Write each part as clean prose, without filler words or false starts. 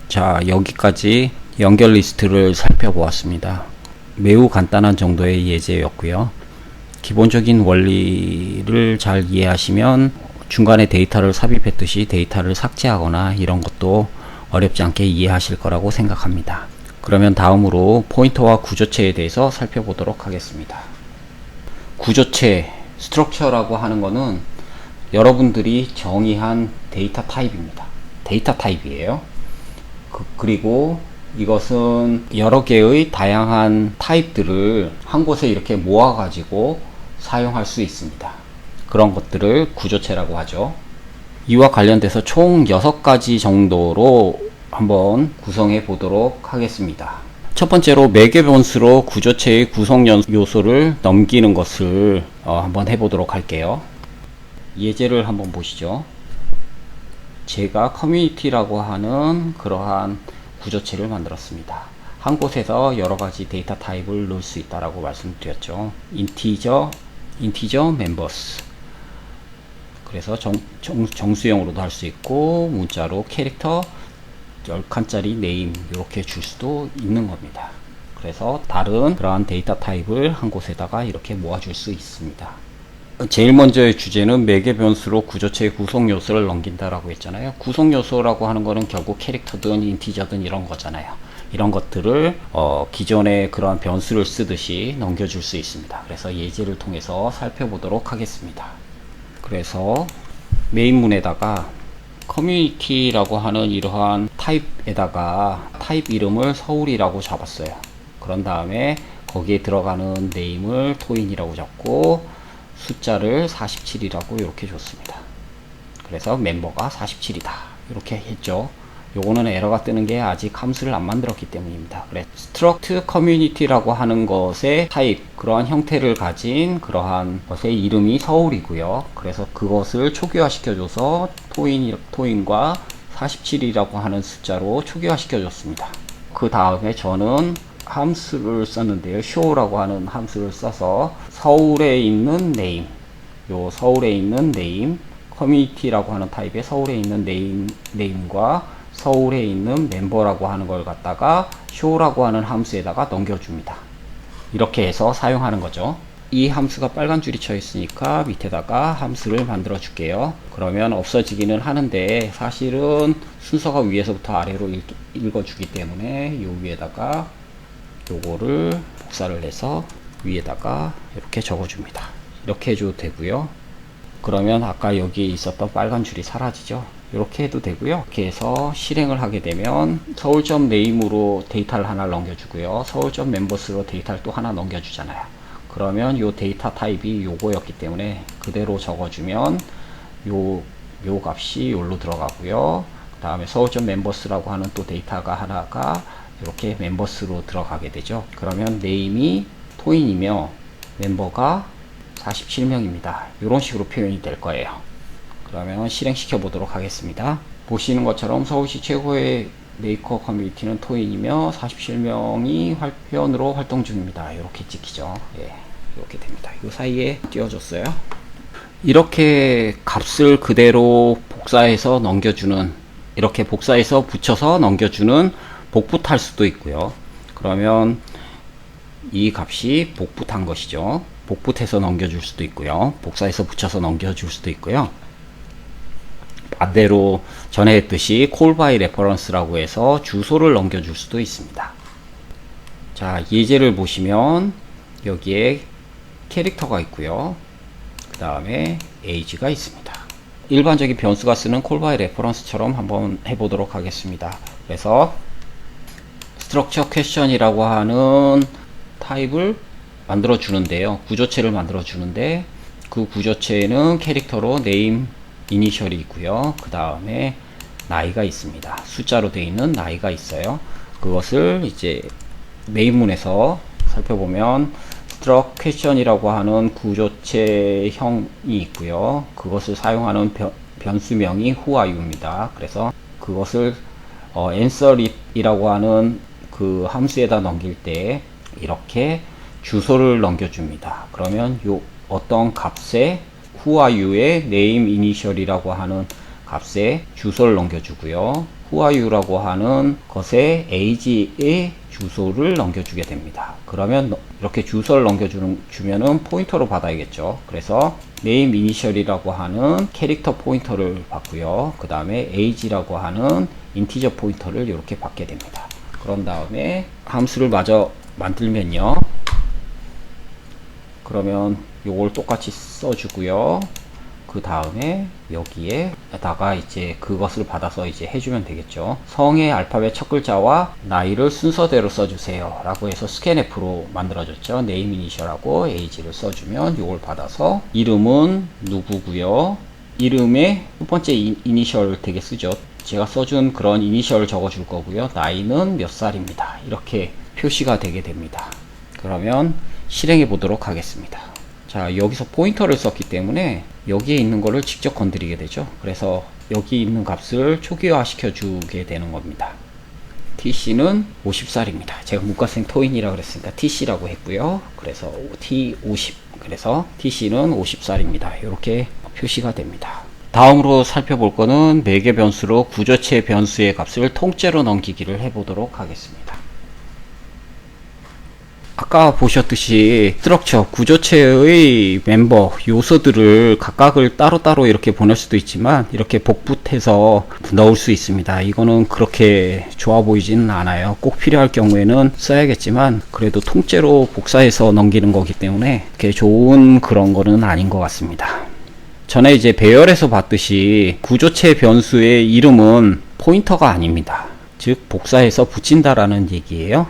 자, 여기까지 연결 리스트를 살펴보았습니다. 매우 간단한 정도의 예제였고요. 기본적인 원리를 잘 이해하시면 중간에 데이터를 삽입했듯이 데이터를 삭제하거나 이런 것도 어렵지 않게 이해하실 거라고 생각합니다. 그러면 다음으로 포인터와 구조체에 대해서 살펴보도록 하겠습니다. 구조체, 스트럭처라고 하는 거는 여러분들이 정의한 데이터 타입입니다. 데이터 타입이에요. 그리고 이것은 여러 개의 다양한 타입들을 한 곳에 이렇게 모아 가지고 사용할 수 있습니다. 그런 것들을 구조체라고 하죠. 이와 관련돼서 총 6가지 정도로 한번 구성해 보도록 하겠습니다. 첫 번째로 매개 변수로 구조체의 구성 요소를 넘기는 것을 한번 해보도록 할게요. 예제를 한번 보시죠. 제가 커뮤니티라고 하는 그러한 구조체를 만들었습니다. 한 곳에서 여러가지 데이터 타입을 넣을 수 있다라고 말씀드렸죠. 인티저 멤버스. 그래서 정수형으로도 할 수 있고 문자로 캐릭터 10칸짜리 네임 이렇게 줄 수도 있는 겁니다. 그래서 다른 그러한 데이터 타입을 한 곳에다가 이렇게 모아줄 수 있습니다. 제일 먼저의 주제는 매개 변수로 구조체의 구성 요소를 넘긴다라고 했잖아요. 구성 요소라고 하는 거는 결국 캐릭터든 인티저든 이런 거잖아요. 이런 것들을 기존의 그러한 변수를 쓰듯이 넘겨줄 수 있습니다. 그래서 예제를 통해서 살펴보도록 하겠습니다. 그래서 메인문에다가 커뮤니티라고 하는 이러한 타입에다가 타입 이름을 서울이라고 잡았어요. 그런 다음에 거기에 들어가는 네임을 토인이라고 잡고 숫자를 47이라고 이렇게 줬습니다. 그래서 멤버가 47이다 이렇게 했죠. 요거는 에러가 뜨는 게 아직 함수를 안 만들었기 때문입니다. 그래서 struct community라고 하는 것의 타입, 그러한 형태를 가진 그러한 것의 이름이 서울이고요. 그래서 그것을 초기화 시켜줘서 토인과 47이라고 하는 숫자로 초기화 시켜줬습니다. 그 다음에 저는 함수를 썼는데요. show라고 하는 함수를 써서 서울에 있는 네임, 요 서울에 있는 네임, 커뮤니티라고 하는 타입의 서울에 있는 네임과 서울에 있는 멤버라고 하는 걸 갖다가 show라고 하는 함수에다가 넘겨줍니다. 이렇게 해서 사용하는 거죠. 이 함수가 빨간 줄이 쳐 있으니까 밑에다가 함수를 만들어 줄게요. 그러면 없어지기는 하는데 사실은 순서가 위에서부터 아래로 읽어주기 때문에 요 위에다가 요거를 복사를 해서 위에다가 이렇게 적어줍니다. 이렇게 해줘도 되고요. 그러면 아까 여기 있었던 빨간 줄이 사라지죠. 이렇게 해도 되고요. 이렇게 해서 실행을 하게 되면 서울.name으로 데이터를 하나 넘겨주고요. 서울.members로 데이터를 또 하나 넘겨주잖아요. 그러면 요 데이터 타입이 요거였기 때문에 그대로 적어주면 요 값이 요로 들어가고요. 그 다음에 서울.members라고 하는 또 데이터가 하나가 이렇게 멤버스로 들어가게 되죠. 그러면 네임이 토인이며 멤버가 47명입니다. 이런 식으로 표현이 될 거예요. 그러면 실행시켜 보도록 하겠습니다. 보시는 것처럼 서울시 최고의 메이커 커뮤니티는 토인이며 47명이 회원으로 활동 중입니다. 이렇게 찍히죠. 예, 이렇게 됩니다. 이 사이에 띄워줬어요. 이렇게 값을 그대로 복사해서 넘겨주는, 이렇게 복사해서 붙여서 넘겨주는 복붙할 수도 있고요. 그러면 이 값이 복붙한 것이죠. 복붙해서 넘겨줄 수도 있고요. 복사해서 붙여서 넘겨줄 수도 있고요. 반대로 전에 했듯이 call by reference라고 해서 주소를 넘겨줄 수도 있습니다. 자, 예제를 보시면 여기에 캐릭터가 있고요. 그 다음에 age가 있습니다. 일반적인 변수가 쓰는 call by reference처럼 한번 해보도록 하겠습니다. 그래서 structure question이라고 하는 타입을 만들어 주는데요. 구조체를 만들어 주는데 그 구조체에는 캐릭터로 name 이니셜이 있고요. 그 다음에 나이가 있습니다. 숫자로 되어 있는 나이가 있어요. 그것을 이제 메인문에서 살펴보면 struct question이라고 하는 구조체형이 있고요. 그것을 사용하는 변수명이 who are you입니다. 그래서 그것을 answerIt이라고 하는 그 함수에다 넘길 때 이렇게 주소를 넘겨줍니다. 그러면 요 어떤 값에 who are you의 name initial이라고 하는 값에 주소를 넘겨주고요. whoare유라고 하는 것에 age의 주소를 넘겨주게 됩니다. 그러면 이렇게 주소를 넘겨주면은 포인터로 받아야겠죠. 그래서 name initial이라고 하는 캐릭터 포인터를 받고요. 그 다음에 age라고 하는 인티저 포인터를 이렇게 받게 됩니다. 그런 다음에 함수를 마저 만들면요. 그러면 요걸 똑같이 써주고요. 그 다음에 여기에다가 이제 그것을 받아서 이제 해주면 되겠죠. 성의 알파벳 첫 글자와 나이를 순서대로 써주세요 라고 해서 scanf로 만들어졌죠. name initial하고 age를 써주면 요걸 받아서 이름은 누구고요. 이름의 첫 번째 이니셜 되게 쓰죠. 제가 써준 그런 이니셜을 적어줄 거고요. 나이는 몇 살입니다. 이렇게 표시가 되게 됩니다. 그러면 실행해 보도록 하겠습니다. 자, 여기서 포인터를 썼기 때문에 여기에 있는 거를 직접 건드리게 되죠. 그래서 여기 있는 값을 초기화 시켜 주게 되는 겁니다. tc는 50살입니다. 제가 문과생 토인이라 그랬으니까 tc라고 했고요. 그래서 t50, 그래서 tc는 50살입니다. 이렇게 표시가 됩니다. 다음으로 살펴볼 거는 매개 변수로 구조체 변수의 값을 통째로 넘기기를 해보도록 하겠습니다. 아까 보셨듯이 스트럭처 구조체의 멤버 요소들을 각각을 따로따로 이렇게 보낼 수도 있지만 이렇게 복붙해서 넣을 수 있습니다. 이거는 그렇게 좋아 보이지는 않아요. 꼭 필요할 경우에는 써야겠지만 그래도 통째로 복사해서 넘기는 거기 때문에 그렇게 좋은 그런 거는 아닌 것 같습니다. 전에 이제 배열에서 봤듯이 구조체 변수의 이름은 포인터가 아닙니다. 즉 복사해서 붙인다라는 얘기예요.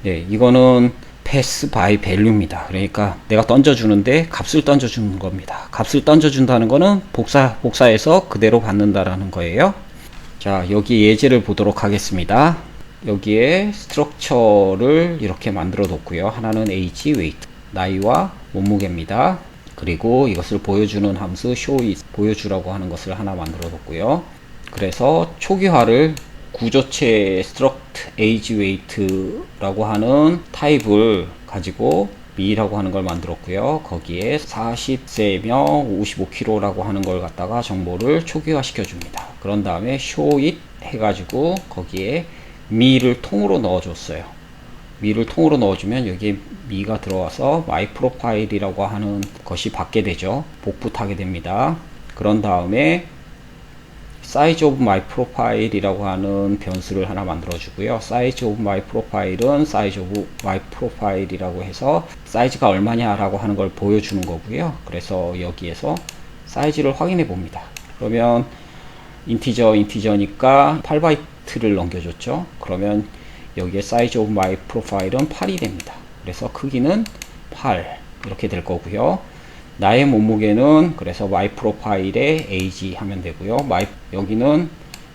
네, 이거는 pass by value입니다. 그러니까 내가 던져주는데 값을 던져주는 겁니다. 값을 던져준다는 거는 복사해서 그대로 받는다라는 거예요. 자, 여기 예제를 보도록 하겠습니다. 여기에 스트럭처를 이렇게 만들어 뒀고요. 하나는 age, weight, 나이와 몸무게입니다. 그리고 이것을 보여주는 함수 showIs, 보여주라고 하는 것을 하나 만들어 뒀고요. 그래서 초기화를 구조체 struct age weight라고 하는 타입을 가지고 me라고 하는 걸 만들었고요. 거기에 40세명 55kg라고 하는 걸 갖다가 정보를 초기화 시켜 줍니다. 그런 다음에 show it 해가지고 거기에 me를 통으로 넣어 줬어요. me를 통으로 넣어주면 여기에 me가 들어와서 my profile이라고 하는 것이 받게 되죠. 복붙하게 됩니다. 그런 다음에 size of my profile이라고 하는 변수를 하나 만들어 주고요. size of my profile은 size of my profile이라고 해서 사이즈가 얼마냐 라고 하는 걸 보여주는 거고요. 그래서 여기에서 사이즈를 확인해 봅니다. 그러면 인티저니까 8바이트를 넘겨줬죠. 그러면 여기에 size of my profile은 8이 됩니다. 그래서 크기는 8 이렇게 될 거고요. 나의 몸무게는 그래서 my profile에 age 하면 되고요. 여기는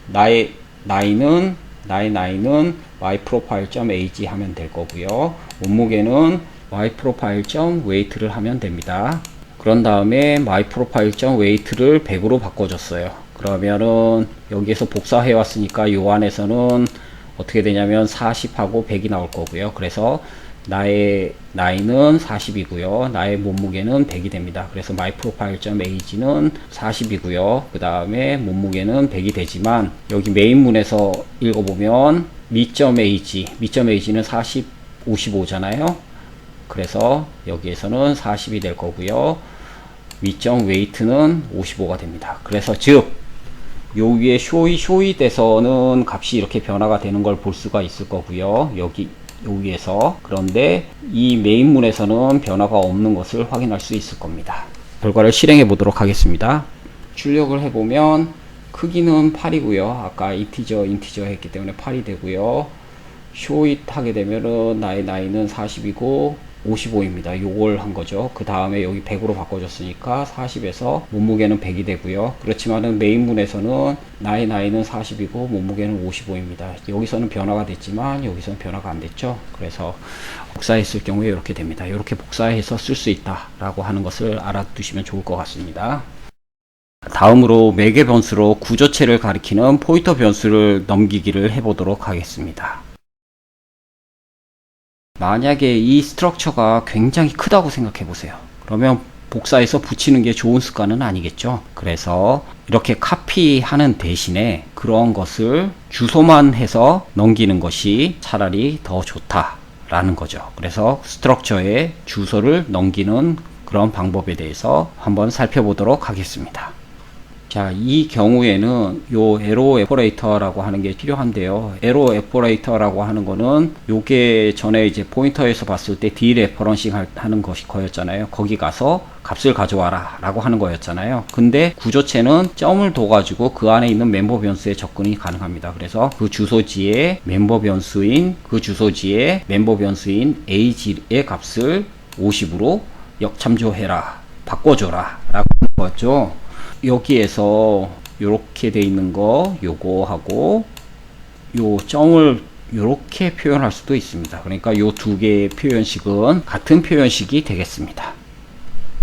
나의 나이는 my profile.age 하면 될 거고요. 몸무게는 my profile.weight를 하면 됩니다. 그런 다음에 my profile.weight를 100으로 바꿔줬어요. 그러면은 여기에서 복사해 왔으니까 요 안에서는 어떻게 되냐면 40하고 100이 나올 거고요. 그래서 나의 나이는 40이고요. 나의 몸무게는 100이 됩니다. 그래서 myprofile.age는 40이고요. 그 다음에 몸무게는 100이 되지만 여기 메인문에서 읽어보면 me.age는 40, 55잖아요. 그래서 여기에서는 40이 될 거고요. me.weight는 55가 됩니다. 그래서 즉 요 위에 showit에서는 값이 이렇게 변화가 되는 걸 볼 수가 있을 거고요. 여기에서 그런데 이 메인문에서는 변화가 없는 것을 확인할 수 있을 겁니다. 결과를 실행해 보도록 하겠습니다. 출력을 해보면 크기는 8이고요. 아까 인티저 했기 때문에 8이 되고요. showit 하게 되면은 나의 나이는 40이고 55입니다. 요걸 한 거죠. 그 다음에 여기 100으로 바꿔줬으니까 40에서 몸무게는 100이 되고요. 그렇지만은 메인문에서는 나의 나이는 40이고 몸무게는 55입니다. 여기서는 변화가 됐지만 여기서는 변화가 안 됐죠. 그래서 복사했을 경우에 이렇게 됩니다. 이렇게 복사해서 쓸 수 있다 라고 하는 것을 알아두시면 좋을 것 같습니다. 다음으로 매개 변수로 구조체를 가리키는 포인터 변수를 넘기기를 해보도록 하겠습니다. 만약에 이 스트럭처가 굉장히 크다고 생각해 보세요. 그러면 복사해서 붙이는 게 좋은 습관은 아니겠죠. 그래서 이렇게 카피하는 대신에 그런 것을 주소만 해서 넘기는 것이 차라리 더 좋다라는 거죠. 그래서 스트럭처에 주소를 넘기는 그런 방법에 대해서 한번 살펴보도록 하겠습니다. 자, 이 경우에는 요 에로 에포레이터라고 하는 게 필요한데요. 에로 에포레이터라고 하는 거는 요게 전에 이제 포인터에서 봤을 때 디레퍼런싱 하는 것이 거였잖아요. 거기 가서 값을 가져와라 라고 하는 거였잖아요. 근데 구조체는 점을 둬 가지고 그 안에 있는 멤버 변수에 접근이 가능합니다. 그래서 그 주소지에 멤버 변수인 ag의 값을 50으로 역참조해라, 바꿔줘라 라고 하는 거였죠. 여기에서 요렇게 돼 있는 거 요거하고 요 점을 요렇게 표현할 수도 있습니다. 그러니까 요 두 개의 표현식은 같은 표현식이 되겠습니다.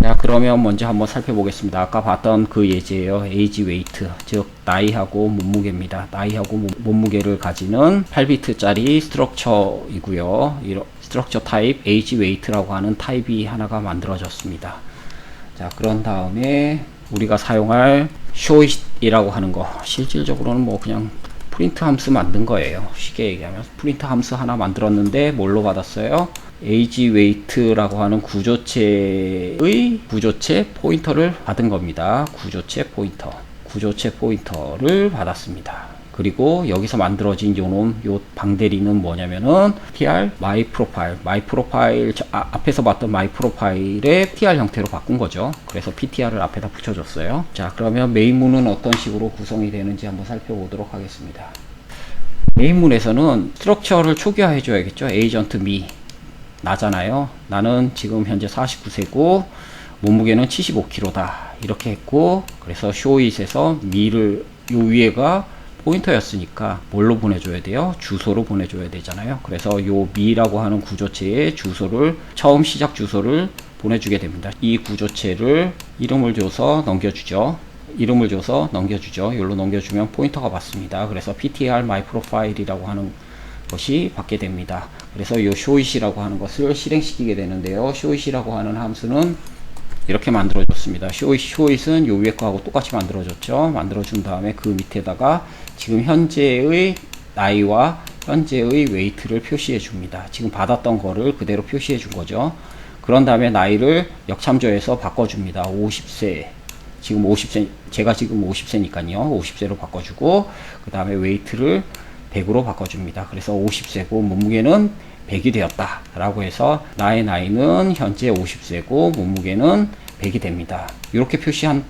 자, 그러면 먼저 한번 살펴보겠습니다. 아까 봤던 그 예제예요. age weight, 즉 나이하고 몸무게입니다. 나이하고 몸무게를 가지는 8비트짜리 스트럭처이고요. 이런 스트럭처 타입 age weight라고 하는 타입이 하나가 만들어졌습니다. 자, 그런 다음에 우리가 사용할 showit이라고 하는 거, 실질적으로는 뭐 그냥 프린트 함수 만든 거예요. 쉽게 얘기하면 프린트 함수 하나 만들었는데 뭘로 받았어요? age weight라고 하는 구조체 포인터를 받은 겁니다. 구조체 포인터를 받았습니다. 그리고 여기서 만들어진 요 방대리는 뭐냐면은 ptr my profile 앞에서 봤던 my profile의 ptr 형태로 바꾼 거죠. 그래서 ptr을 앞에다 붙여줬어요. 자, 그러면 메인문은 어떤 식으로 구성이 되는지 한번 살펴보도록 하겠습니다. 메인문에서는 스트럭처를 초기화해 줘야겠죠. 에이전트 미 나잖아요. 나는 지금 현재 49세고 몸무게는 75kg다 이렇게 했고, 그래서 showit에서 미를 요 위에가 포인터였으니까 뭘로 보내줘야 돼요? 주소로 보내줘야 되잖아요. 그래서 요 미라고 하는 구조체의 처음 시작 주소를 보내주게 됩니다. 이 구조체를 이름을 줘서 넘겨주죠. 여기로 넘겨주면 포인터가 받습니다. 그래서 ptr my profile이라고 하는 것이 받게 됩니다. 그래서 요 showit이라고 하는 것을 실행시키게 되는데요. showit이라고 하는 함수는 이렇게 만들어줬습니다. showit은 요 위에 거하고 똑같이 만들어줬죠. 만들어준 다음에 그 밑에다가 지금 현재의 나이와 현재의 웨이트를 표시해 줍니다. 지금 받았던 거를 그대로 표시해 준 거죠. 그런 다음에 나이를 역참조해서 바꿔줍니다. 50세. 지금 50세, 제가 지금 50세니까요. 50세로 바꿔주고, 그 다음에 웨이트를 100으로 바꿔줍니다. 그래서 50세고 몸무게는 100이 되었다 라고 해서 나의 나이는 현재 50세고 몸무게는 100이 됩니다. 이렇게 표시하나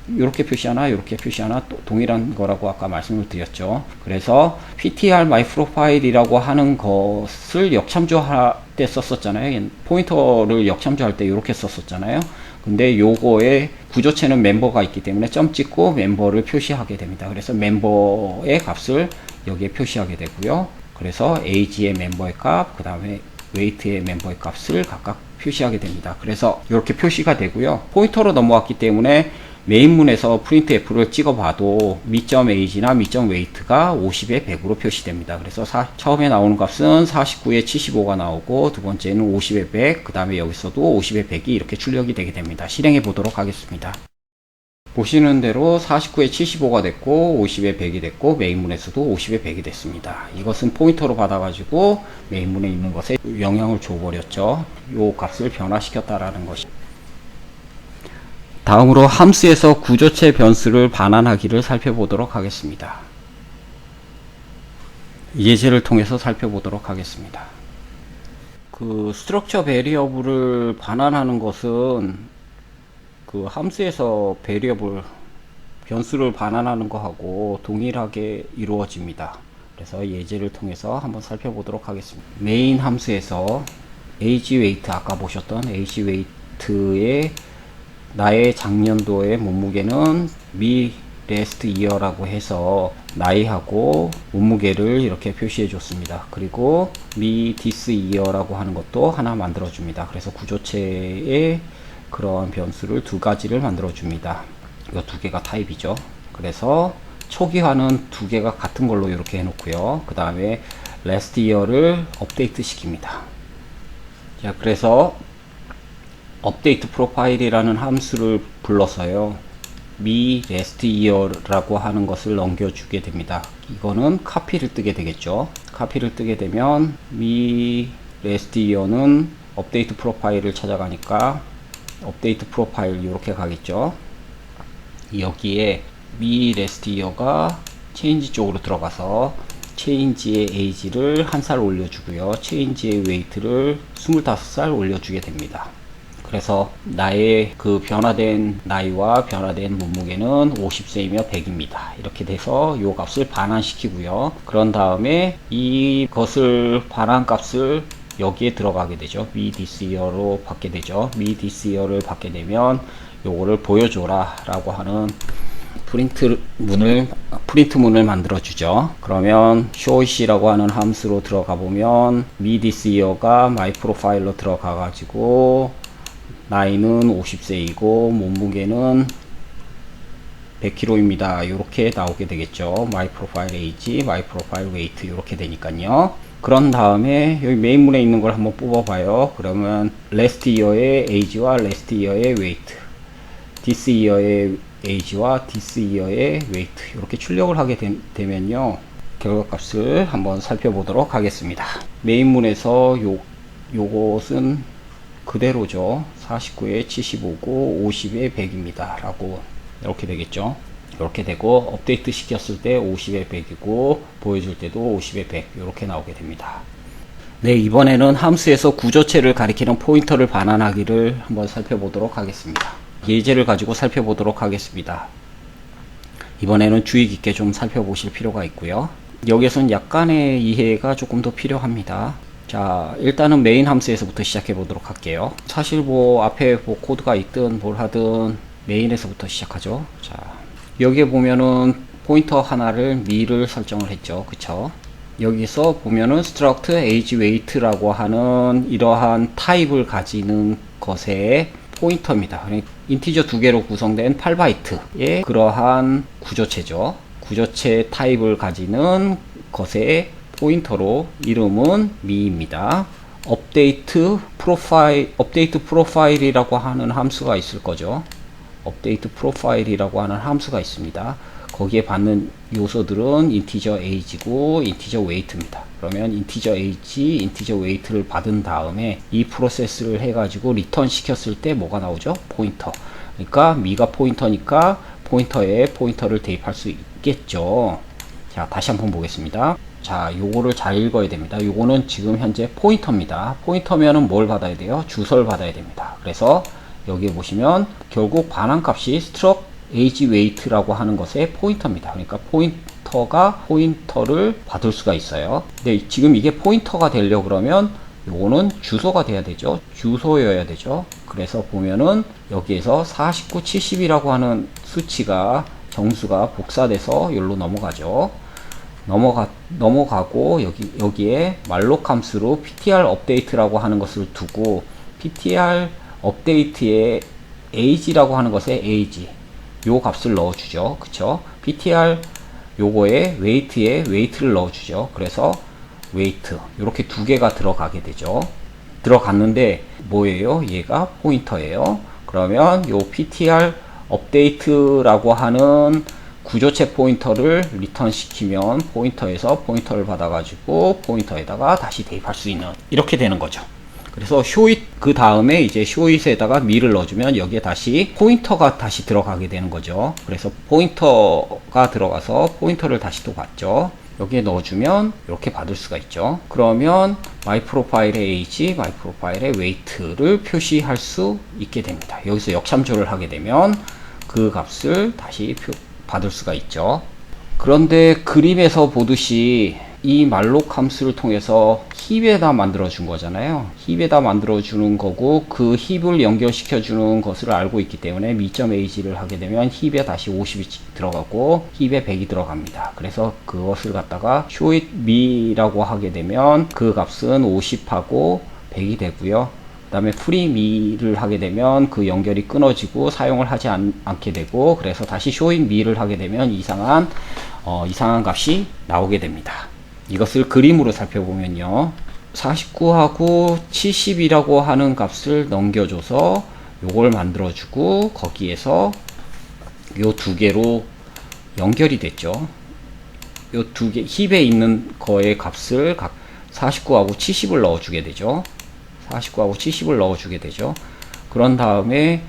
동일한 거라고 아까 말씀을 드렸죠. 그래서 ptr my profile이라고 하는 것을 역참조할 때 썼었잖아요. 포인터를 역참조할 때 이렇게 썼었잖아요. 근데 요거의 구조체는 멤버가 있기 때문에 점 찍고 멤버를 표시하게 됩니다. 그래서 멤버의 값을 여기에 표시하게 되고요. 그래서 age의 멤버의 값, 그 다음에 weight의 멤버의 값을 각각 표시하게 됩니다. 그래서 이렇게 표시가 되고요. 포인터로 넘어왔기 때문에 메인문에서 printf를 찍어봐도 mi.age나 mi.weight가 50에 100으로 표시됩니다. 그래서 처음에 나오는 값은 49에 75가 나오고, 두 번째는 50에 100, 그 다음에 여기서도 50에 100이 이렇게 출력이 되게 됩니다. 실행해 보도록 하겠습니다. 보시는 대로 49에 75가 됐고 50에 100이 됐고 메인문에서도 50에 100이 됐습니다. 이것은 포인터로 받아가지고 메인문에 있는 것에 영향을 줘버렸죠. 요 값을 변화시켰다라는 것이. 다음으로 함수에서 구조체 변수를 반환하기를 살펴보도록 하겠습니다. 예제를 통해서 살펴보도록 하겠습니다. 그 스트럭처 베리어블을 반환하는 것은 그 함수에서 베리어블 변수를 반환하는 거하고 동일하게 이루어집니다. 그래서 예제를 통해서 한번 살펴보도록 하겠습니다. 메인 함수에서 age weight, 아까 보셨던 age weight의 나의 작년도의 몸무게는 미 last year라고 해서 나이하고 몸무게를 이렇게 표시해 줬습니다. 그리고 미 this year라고 하는 것도 하나 만들어 줍니다. 그래서 구조체의 그런 변수를 두 가지를 만들어 줍니다. 이거 두 개가 타입이죠. 그래서 초기화는 두 개가 같은 걸로 이렇게 해놓고요. 그 다음에 last year를 업데이트 시킵니다. 자, 그래서 업데이트 프로파일이라는 함수를 불러서요, 미 레스트 이어라고 하는 것을 넘겨주게 됩니다. 이거는 카피를 뜨게 되겠죠. 카피를 뜨게 되면 미 레스트 이어는 업데이트 프로파일을 찾아가니까 업데이트 프로파일 이렇게 가겠죠. 여기에 미 레스트 이어가 체인지 쪽으로 들어가서 체인지의 에이지를 1살 올려주고요, 체인지의 웨이트를 25살 올려주게 됩니다. 그래서 나의 그 변화된 나이와 변화된 몸무게는 50세이며 100입니다. 이렇게 돼서 이 값을 반환시키고요. 그런 다음에 이것을 반환 값을 여기에 들어가게 되죠. 미 디스 이어로 받게 되죠. 미 디스 이어를 받게 되면 요거를 보여줘라 라고 하는 프린트 문을 만들어 주죠. 그러면 showit이라고 하는 함수로 들어가 보면 미 디스 이어가 my 프로파일로 들어가 가지고 나이는 50세이고 몸무게는 100kg입니다. 이렇게 나오게 되겠죠. my profile age, my profile weight 이렇게 되니까요. 그런 다음에 여기 메인문에 있는 걸 한번 뽑아봐요. 그러면 last year의 age와 last year의 weight, this year의 age와 this year의 weight 이렇게 출력을 하게 되면요, 결과값을 한번 살펴보도록 하겠습니다. 메인문에서 요것은 그대로죠. 49에 75고 50에 100입니다 라고 이렇게 되겠죠. 이렇게 되고 업데이트 시켰을 때 50에 100이고 보여줄 때도 50에 100 이렇게 나오게 됩니다. 네, 이번에는 함수에서 구조체를 가리키는 포인터를 반환하기를 한번 살펴보도록 하겠습니다. 예제를 가지고 살펴보도록 하겠습니다. 이번에는 주의 깊게 좀 살펴보실 필요가 있고요. 여기에서는 약간의 이해가 조금 더 필요합니다. 자, 일단은 메인 함수에서부터 시작해 보도록 할게요. 사실 뭐 앞에 뭐 코드가 있든 뭘 하든 메인에서부터 시작하죠. 자, 여기에 보면은 포인터 하나를 미를 설정을 했죠. 그쵸? 여기서 보면은 struct age weight라고 하는 이러한 타입을 가지는 것의 포인터입니다. 그러니까 인티저 두 개로 구성된 8바이트의 그러한 구조체죠. 구조체 타입을 가지는 것의 포인터로 이름은 미입니다. 업데이트 프로파일이라고 하는 함수가 있을 거죠. 업데이트 프로파일이라고 하는 함수가 있습니다. 거기에 받는 요소들은 인티저 age고 인티저 weight입니다. 그러면 인티저 age, 인티저 weight를 받은 다음에 이 프로세스를 해가지고 리턴 시켰을 때 뭐가 나오죠? 포인터. 그러니까 미가 포인터니까 포인터에 포인터를 대입할 수 있겠죠. 자, 다시 한번 보겠습니다. 자, 요거를 잘 읽어야 됩니다. 요거는 지금 현재 포인터입니다. 포인터면은 뭘 받아야 돼요? 주소를 받아야 됩니다. 그래서 여기에 보시면 결국 반환값이 struct age weight라고 하는 것의 포인터입니다. 그러니까 포인터가 포인터를 받을 수가 있어요. 근데 지금 이게 포인터가 되려 그러면 요거는 주소가 돼야 되죠. 주소여야 되죠. 그래서 보면은 여기에서 49, 70이라고 하는 수치가 정수가 복사돼서 여기로 넘어가죠. 넘어가고 여기에 말록 함수로 ptr 업데이트라고 하는 것을 두고 ptr 업데이트에 age라고 하는 것에 age 요 값을 넣어주죠. 그쵸? ptr 요거에 weight에 weight를 넣어주죠. 그래서 weight 이렇게 두 개가 들어가게 되죠. 들어갔는데 뭐예요? 얘가 포인터예요. 그러면 요 ptr 업데이트라고 하는 구조체 포인터를 리턴 시키면 포인터에서 포인터를 받아가지고 포인터에다가 다시 대입할 수 있는 이렇게 되는 거죠. 그래서 showit 그 다음에 이제 showit에다가 미를 넣어주면 여기에 다시 포인터가 다시 들어가게 되는 거죠. 그래서 포인터가 들어가서 포인터를 다시 또 받죠. 여기에 넣어주면 이렇게 받을 수가 있죠. 그러면 my profile의 age, my profile의 weight를 표시할 수 있게 됩니다. 여기서 역참조를 하게 되면 그 값을 다시 받을 수가 있죠. 그런데 그림에서 보듯이 이 말록 함수를 통해서 힙에다 만들어 준 거잖아요. 힙에다 만들어 주는 거고 그 힙을 연결시켜 주는 것을 알고 있기 때문에 mi.age를 하게 되면 힙에 다시 50이 들어가고 힙에 100이 들어갑니다. 그래서 그것을 갖다가 showit mi라고 하게 되면 그 값은 50하고 100이 되고요. 그 다음에 프리미를 하게 되면 그 연결이 끊어지고 사용을 하지 않게 되고, 그래서 다시 showing me를 하게 되면 이상한 값이 나오게 됩니다. 이것을 그림으로 살펴보면요, 49하고 70이라고 하는 값을 넘겨줘서 요걸 만들어주고 거기에서 요 두 개로 연결이 됐죠. 요 두 개 힙에 있는 거의 값을 각 49하고 70을 넣어주게 되죠. 49하고 70을 넣어주게 되죠. 그런 다음에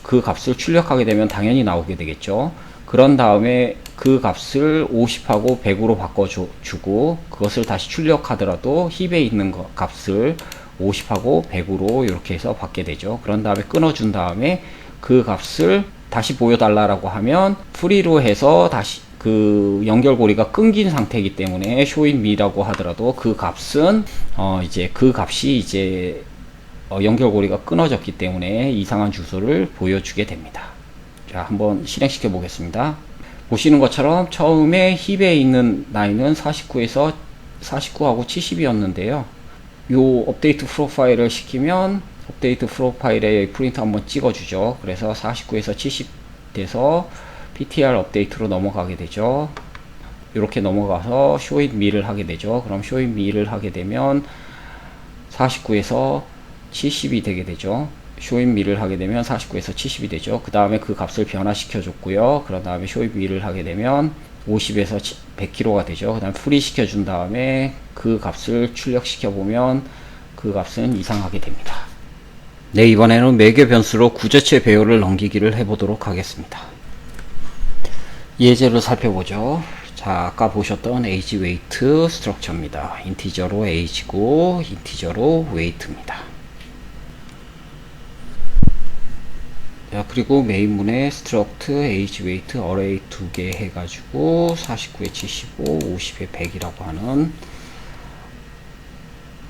그 값을 출력하게 되면 당연히 나오게 되겠죠. 그런 다음에 그 값을 50하고 100으로 바꿔주고 그것을 다시 출력하더라도 힙에 있는 값을 50하고 100으로 이렇게 해서 받게 되죠. 그런 다음에 끊어준 다음에 그 값을 다시 보여달라고 하면 프리로 해서 다시 그 연결고리가 끊긴 상태이기 때문에 쇼인미라고 하더라도 그 값은 이제 그 값이 이제 연결고리가 끊어졌기 때문에 이상한 주소를 보여주게 됩니다. 자, 한번 실행시켜 보겠습니다. 보시는 것처럼 처음에 힙에 있는 라인은 49에서 49하고 70이었는데요. 요 업데이트 프로파일을 시키면 업데이트 프로파일에 프린트 한번 찍어주죠. 그래서 49에서 70 돼서 PTR 업데이트로 넘어가게 되죠. 이렇게 넘어가서 쇼인미를 하게 되죠. 그럼 쇼인미를 하게 되면 49에서 70이 되게 되죠. 쇼인미를 하게 되면 49에서 70이 되죠. 그 다음에 그 값을 변화시켜 줬고요. 그런 다음에 쇼인미를 하게 되면 50에서 100kg가 되죠. 그 다음에 프리 시켜 준 다음에 그 값을 출력시켜 보면 그 값은 이상하게 됩니다. 네, 이번에는 매개 변수로 구조체 배열을 넘기기를 해보도록 하겠습니다. 예제를 살펴보죠. 자, 아까 보셨던 age weight 스트럭처입니다. 인티저로 age고 인티저로 weight입니다. 자, 그리고 메인문에 struct age weight array 두 개 해가지고 49에 75, 50에 100이라고 하는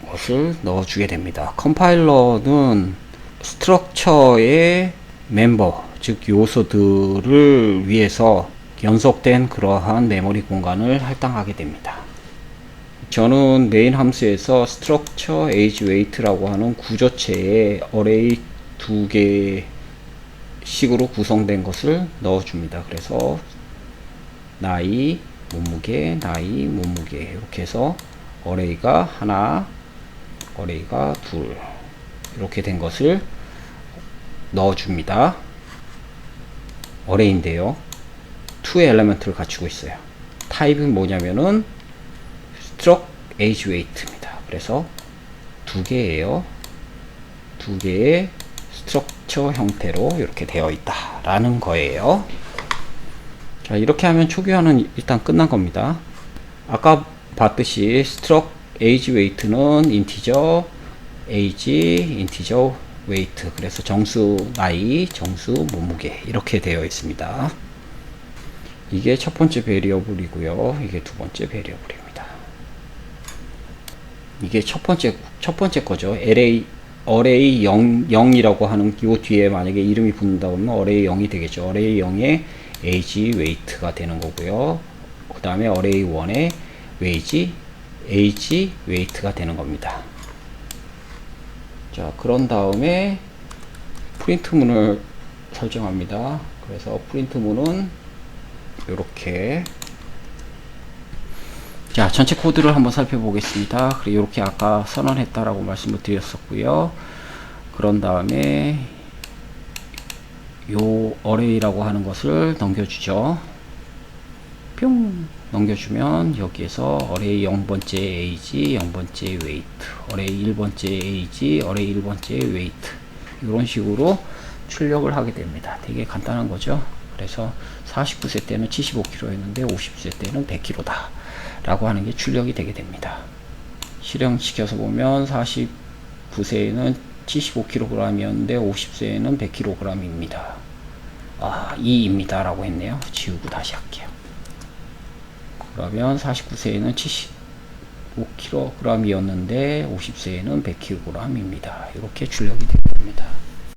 것을 넣어주게 됩니다. 컴파일러는 스트럭처의 멤버, 즉 요소들을 위해서 연속된 그러한 메모리 공간을 할당하게 됩니다. 저는 메인 함수에서 structure age weight라고 하는 구조체에 array 두 개 식으로 구성된 것을 넣어줍니다. 그래서 나이, 몸무게, 나이, 몸무게 이렇게 해서 array가 하나, array가 둘 이렇게 된 것을 넣어줍니다. array인데요. 2의 엘리먼트를 갖추고 있어요. 타입은 뭐냐면은 struct age weight입니다. 그래서 두 개예요. 두 개의 스트럭처 형태로 이렇게 되어 있다 라는 거예요. 자, 이렇게 하면 초기화는 일단 끝난 겁니다. 아까 봤듯이 struct age weight는 인티저 age, 인티저 weight, 그래서 정수 나이, 정수 몸무게 이렇게 되어 있습니다. 이게 첫 번째 베리어블이고요. 이게 두 번째 베리어블입니다. 이게 첫 번째 거죠. array 0이라고 하는 요 뒤에 만약에 이름이 붙는다 그러면 array 0이 되겠죠. array 0의 age weight가 되는 거고요. 그 다음에 array 1의 age weight가 되는 겁니다. 자, 그런 다음에 프린트문을 설정합니다. 그래서 프린트문은 이렇게, 자, 전체 코드를 한번 살펴보겠습니다. 그리고 이렇게 아까 선언했다라고 말씀을 드렸었고요. 그런 다음에 요 array라고 하는 것을 넘겨주죠. 뿅 넘겨주면 여기에서 array 0번째 age, 0번째 weight, array 1번째 age, array 1번째 weight 이런 식으로 출력을 하게 됩니다. 되게 간단한 거죠. 그래서 49세 때는 75kg였는데 50세 때는 100kg다 라고 하는 게 출력이 되게 됩니다. 실행시켜서 보면 49세에는 75kg이었는데 50세에는 100kg입니다. 아, 2입니다 라고 했네요. 지우고 다시 할게요. 그러면 49세에는 75kg이었는데 50세에는 100kg입니다. 이렇게 출력이 됩니다.